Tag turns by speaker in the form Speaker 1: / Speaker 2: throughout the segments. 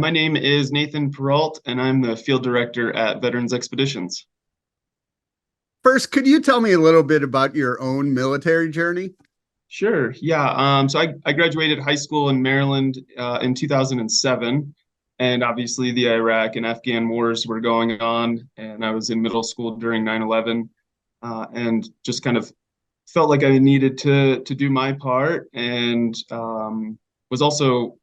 Speaker 1: my name is Nathan Perrault, and I'm the field director at Veterans Expeditions.
Speaker 2: First, could you tell me a little bit about your own military journey?
Speaker 1: Sure, yeah. So I graduated high school in Maryland in 2007, and obviously the Iraq and Afghan wars were going on, and I was in middle school during 9/11, and just kind of felt like I needed to do my part, and was also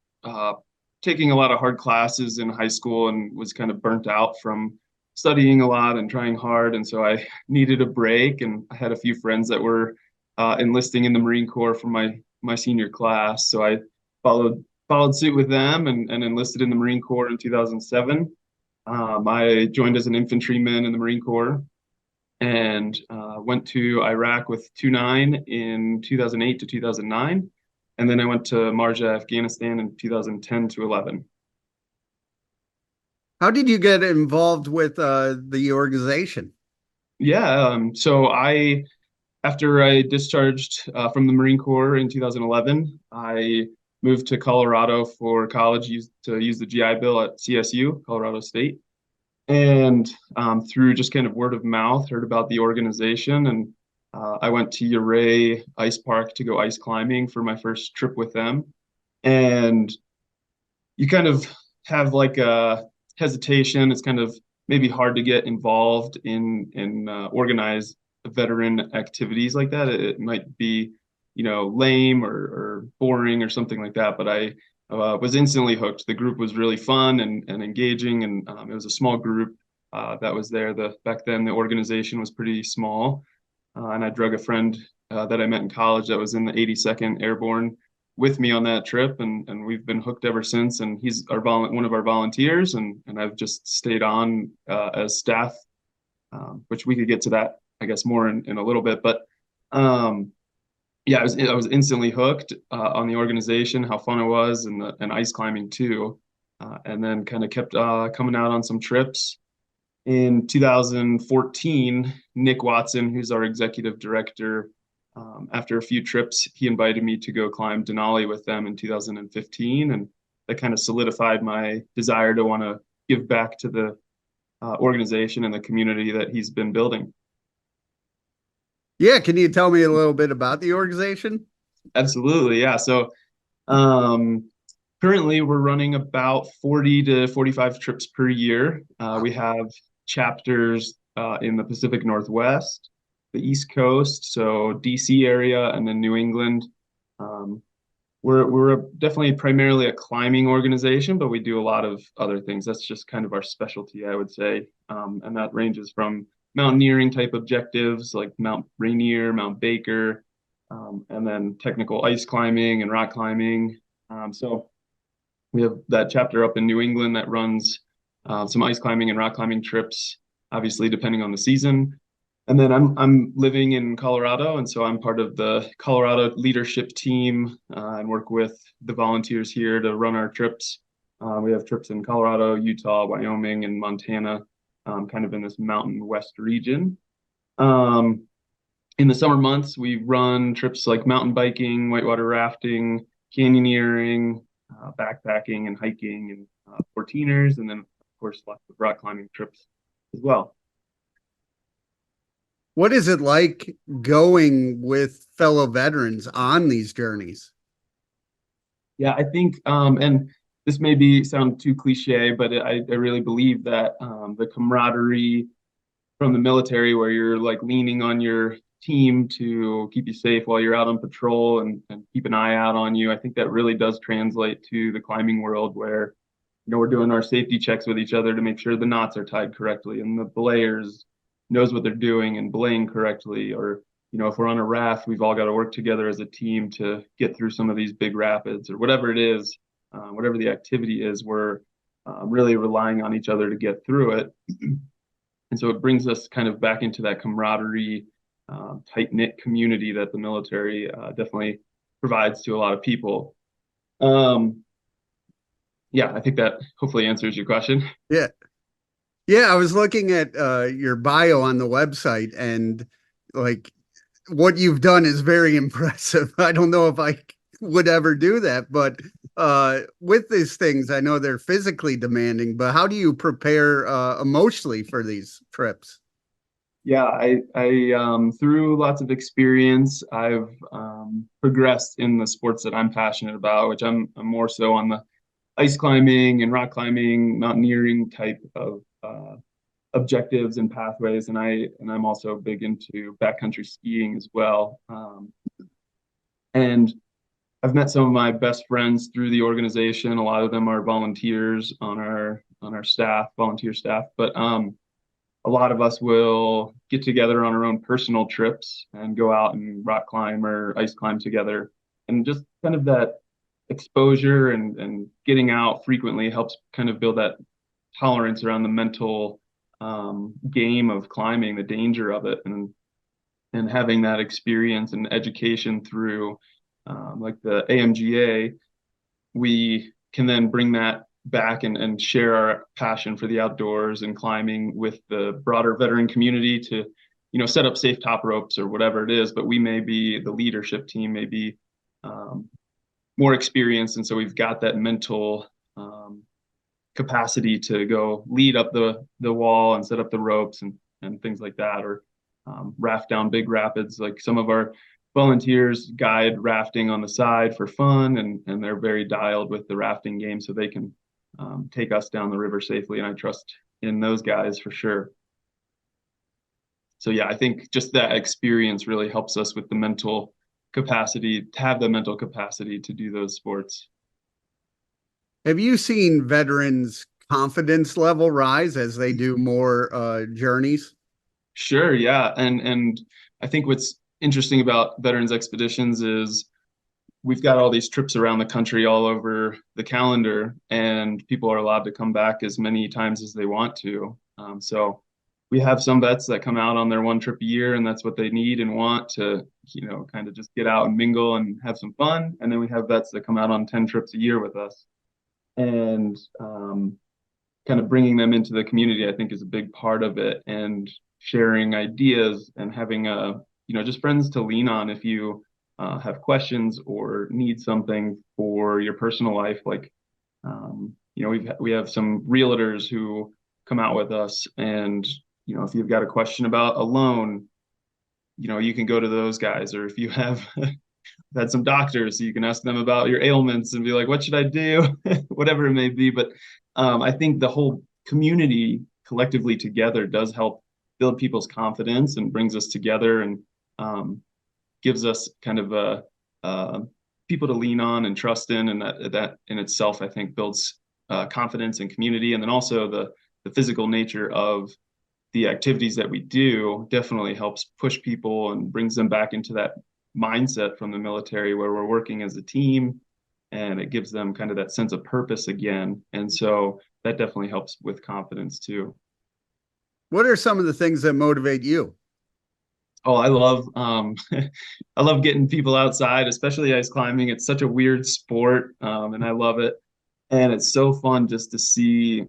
Speaker 1: taking a lot of hard classes in high school and was kind of burnt out from studying a lot and trying hard, and so I needed a break. And I had a few friends that were enlisting in the Marine Corps for my senior class, so I followed suit with them and enlisted in the Marine Corps in 2007. I joined as an infantryman in the Marine Corps and went to Iraq with 2-9 in 2008 to 2009. And then I went to Marja, Afghanistan in 2010 to 11.
Speaker 2: How did you get involved with the organization?
Speaker 1: Yeah, after I discharged from the Marine Corps in 2011, I moved to Colorado for college to use the GI Bill at CSU, Colorado State. And through just kind of word of mouth, heard about the organization. And I went to Ouray Ice Park to go ice climbing for my first trip with them. And you kind of have like a hesitation. It's kind of maybe hard to get involved in organized veteran activities like that. It might be, lame or boring or something like that. But I was instantly hooked. The group was really fun and engaging, and it was a small group that was there. Back then the organization was pretty small, and I drug a friend that I met in college that was in the 82nd Airborne with me on that trip, and we've been hooked ever since. And he's one of our volunteers, and I've just stayed on as staff, which we could get to that, I guess, more in a little bit. But yeah, I was instantly hooked on the organization, how fun it was, and ice climbing too. And then kind of kept coming out on some trips. In 2014, Nick Watson, who's our executive director, after a few trips, he invited me to go climb Denali with them in 2015, and that kind of solidified my desire to want to give back to the organization and the community that he's been building.
Speaker 2: Yeah, can you tell me a little bit about the organization?
Speaker 1: Absolutely, yeah. So um, currently we're running about 40 to 45 trips per year. We have chapters in the Pacific Northwest, the East Coast, so DC area, and then New England. Um, we're definitely primarily a climbing organization, but we do a lot of other things. That's just kind of our specialty, I would say. And that ranges from mountaineering type objectives like Mount Rainier, Mount Baker, and then technical ice climbing and rock climbing. So we have that chapter up in New England that runs some ice climbing and rock climbing trips, obviously depending on the season. And then I'm living in Colorado, and so I'm part of the Colorado leadership team and work with the volunteers here to run our trips. We have trips in Colorado, Utah, Wyoming, and Montana, kind of in this mountain west region. Um, in the summer months, we run trips like mountain biking, whitewater rafting, canyoneering, backpacking, and hiking, and 14ers, and then of course lots of rock climbing trips as well.
Speaker 2: What is it like going with fellow veterans on these journeys?
Speaker 1: Yeah, I think, and this may be sound too cliche, but I really believe that the camaraderie from the military, where you're like leaning on your team to keep you safe while you're out on patrol and keep an eye out on you, I think that really does translate to the climbing world, where we're doing our safety checks with each other to make sure the knots are tied correctly and the belayers knows what they're doing and belaying correctly. Or if we're on a raft, we've all got to work together as a team to get through some of these big rapids or whatever it is, whatever the activity is. We're really relying on each other to get through it. And so it brings us kind of back into that camaraderie, tight-knit community that the military definitely provides to a lot of people. Yeah, I think that hopefully answers your question.
Speaker 2: Yeah. Yeah, I was looking at your bio on the website, and like what you've done is very impressive. I don't know if I would ever do that, but with these things, I know they're physically demanding, but how do you prepare emotionally for these trips?
Speaker 1: Yeah, through lots of experience, I've progressed in the sports that I'm passionate about, which I'm more so on the ice climbing and rock climbing, mountaineering type of objectives and pathways, and I'm also big into backcountry skiing as well. And I've met some of my best friends through the organization. A lot of them are volunteers on our staff, volunteer staff, but a lot of us will get together on our own personal trips and go out and rock climb or ice climb together. And just kind of that exposure and getting out frequently helps kind of build that tolerance around the mental game of climbing, the danger of it, and having that experience and education through like the AMGA, we can then bring that back and share our passion for the outdoors and climbing with the broader veteran community to, set up safe top ropes or whatever it is. But we may be the leadership team, may be um, more experienced, and so we've got that mental capacity to go lead up the wall and set up the ropes and things like that, or raft down big rapids. Like some of our volunteers guide rafting on the side for fun, and they're very dialed with the rafting game, so they can take us down the river safely. And I trust in those guys for sure. So yeah, I think just that experience really helps us with the mental capacity to have the mental capacity to do those sports.
Speaker 2: Have you seen veterans' confidence level rise as they do more journeys?
Speaker 1: Sure, yeah. And I think what's interesting about veterans expeditions is we've got all these trips around the country all over the calendar, and people are allowed to come back as many times as they want to. So we have some vets that come out on their one trip a year, and that's what they need and want to, kind of just get out and mingle and have some fun. And then we have vets that come out on 10 trips a year with us. And kind of bringing them into the community, I think, is a big part of it, and sharing ideas and having just friends to lean on if you have questions or need something for your personal life. Like, we have some realtors who come out with us, and if you've got a question about a loan, you can go to those guys. Or if you have had some doctors, so you can ask them about your ailments and be like, what should I do? Whatever it may be. But I think the whole community collectively together does help build people's confidence and brings us together, and gives us kind of people to lean on and trust in. And that in itself, I think, builds confidence and community. And then also the physical nature of the activities that we do definitely helps push people and brings them back into that mindset from the military where we're working as a team, and it gives them kind of that sense of purpose again. And so that definitely helps with confidence too.
Speaker 2: What are some of the things that motivate you?
Speaker 1: Oh, I love I love getting people outside, especially ice climbing. It's such a weird sport, and I love it. And it's so fun just to see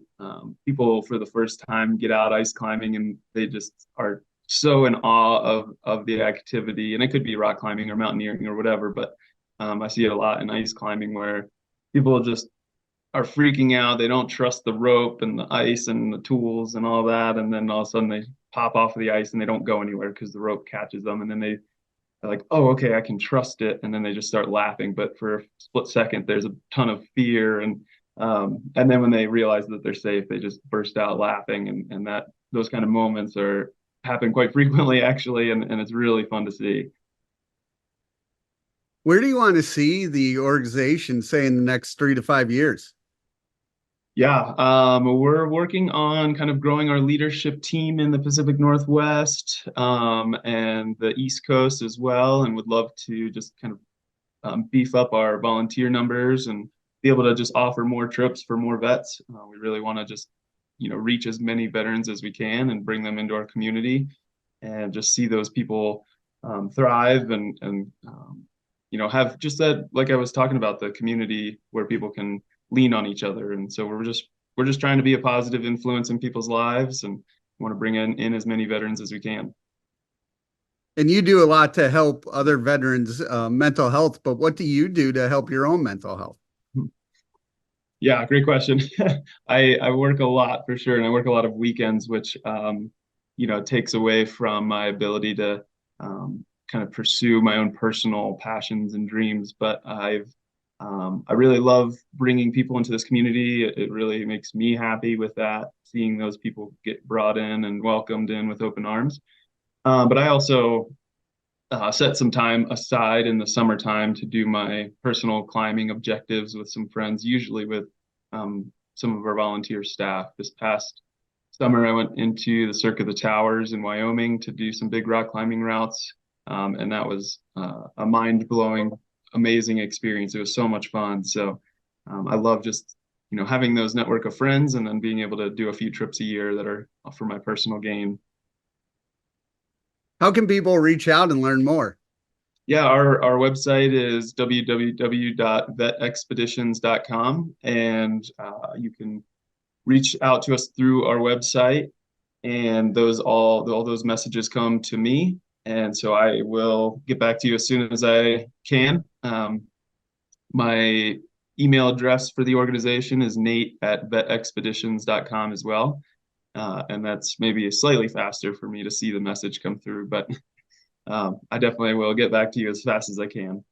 Speaker 1: people for the first time get out ice climbing, and they just are so in awe of the activity. And it could be rock climbing or mountaineering or whatever, but I see it a lot in ice climbing where people just are freaking out. They don't trust the rope and the ice and the tools and all that, and then all of a sudden they pop off of the ice and they don't go anywhere because the rope catches them, and then they're like, oh, okay, I can trust it. And then they just start laughing. But for a split second, there's a ton of fear. And then when they realize that they're safe, they just burst out laughing. And that those kind of moments are happen quite frequently, actually. And it's really fun to see.
Speaker 2: Where do you want to see the organization, say, in the next 3 to 5 years?
Speaker 1: Yeah, we're working on kind of growing our leadership team in the Pacific Northwest, and the East Coast as well, and would love to just kind of beef up our volunteer numbers and be able to just offer more trips for more vets. We really want to just, reach as many veterans as we can and bring them into our community, and just see those people thrive and have just that, like I was talking about, the community where people can lean on each other. And so we're just trying to be a positive influence in people's lives, and want to bring in as many veterans as we can.
Speaker 2: And you do a lot to help other veterans' mental health, but what do you do to help your own mental health?
Speaker 1: Yeah, great question. I work a lot for sure, and I work a lot of weekends, which takes away from my ability to kind of pursue my own personal passions and dreams. But I really love bringing people into this community. It really makes me happy with that, seeing those people get brought in and welcomed in with open arms. But I also set some time aside in the summertime to do my personal climbing objectives with some friends, usually with some of our volunteer staff. This past summer, I went into the Cirque of the Towers in Wyoming to do some big rock climbing routes, and that was a mind-blowing, amazing experience. It was so much fun. So I love just having those network of friends and then being able to do a few trips a year that are for my personal gain.
Speaker 2: How can people reach out and learn more?
Speaker 1: Yeah, our website is www.vetexpeditions.com, and you can reach out to us through our website, and all those messages come to me, and so I will get back to you as soon as I can. My email address for the organization is nate@vetexpeditions.com as well, and that's maybe slightly faster for me to see the message come through, but I definitely will get back to you as fast as I can.